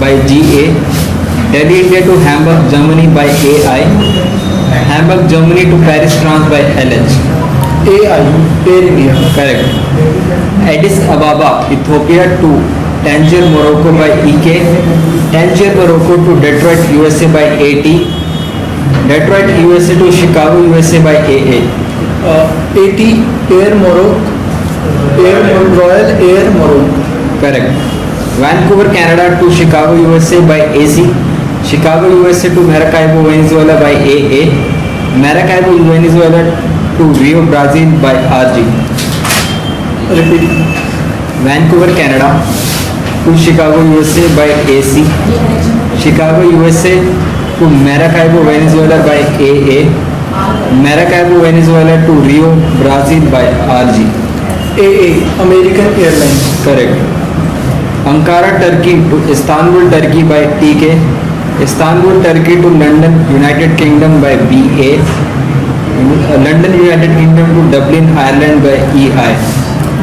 by GA, Delhi, India to Hamburg, Germany by AI, Hamburg, Germany to Paris, France by LH. AI, Air India. Correct. Addis Ababa, Ethiopia to Tangier, Morocco by EK, Tangier, Morocco to Detroit, USA by AT, Detroit, USA to Chicago, USA by AA. AT, Air Morocco, Royal Air Morocco. Correct. Vancouver, Canada to Chicago, USA by AC, Chicago, USA to Maracaibo, Venezuela by AA, Maracaibo, Venezuela to Rio, Brazil by RG. Repeat. Vancouver, Canada to Chicago, USA by AC, Chicago, USA to Maracaibo, Venezuela by AA, Maracaibo, Venezuela to Rio, Brazil by RG. AA, American Airlines. Correct. Ankara, Turkey to Istanbul, Turkey by TK, Istanbul, Turkey to London, United Kingdom by BA, London, United Kingdom to Dublin, Ireland by EI.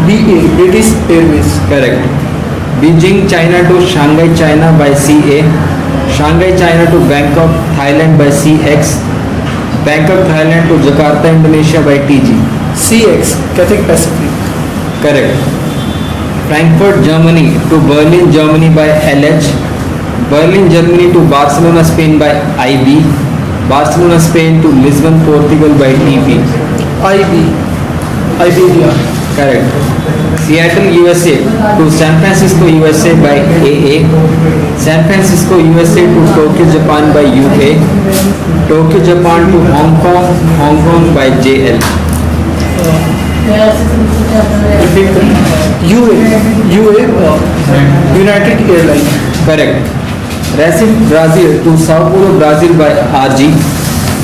BA, British Airways. Correct. Beijing, China to Shanghai, China by CA, Shanghai, China to Bangkok, Thailand by CX, Bangkok, Thailand to Jakarta, Indonesia by TG. CX, Cathay Pacific. Correct. Frankfurt, Germany to Berlin, Germany by LH, Berlin, Germany to Barcelona, Spain by IB, Barcelona, Spain to Lisbon, Portugal by TP. IB, Iberia. Correct. Seattle, USA to San Francisco, USA by AA, San Francisco, USA to Tokyo, Japan by UA, Tokyo, Japan to Hong Kong, Hong Kong by JL. Repeat. UA, United Airlines. Correct. Recife, Brazil to Sao Paulo, Brazil by RG,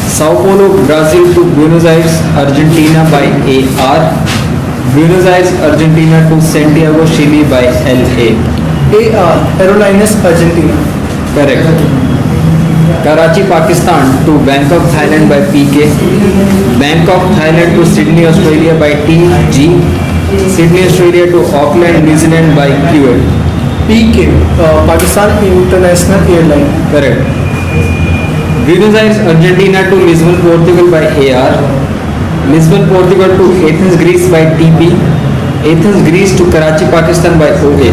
Sao Paulo, Brazil to Buenos Aires, Argentina by AR, Buenos Aires, Argentina to Santiago, Chile by LA. AR, Aerolines Argentina. Correct. Karachi, Pakistan to Bangkok, Thailand by PK, Bangkok, Thailand to Sydney, Australia by TG, Sydney, Australia to Auckland, New Zealand by QL. PK, Pakistan International Airline. Correct. Buenos Aires, Argentina to Lisbon, Portugal by AR, Lisbon, Portugal to Athens, Greece by TP, Athens, Greece to Karachi, Pakistan by OA.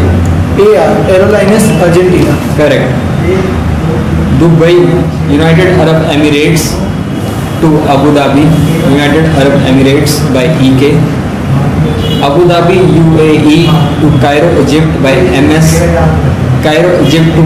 AR, Aerolines Argentina. Correct. Dubai, United Arab Emirates to Abu Dhabi, United Arab Emirates by EK, Abu Dhabi, UAE to Cairo, Egypt by MS, Cairo, Egypt to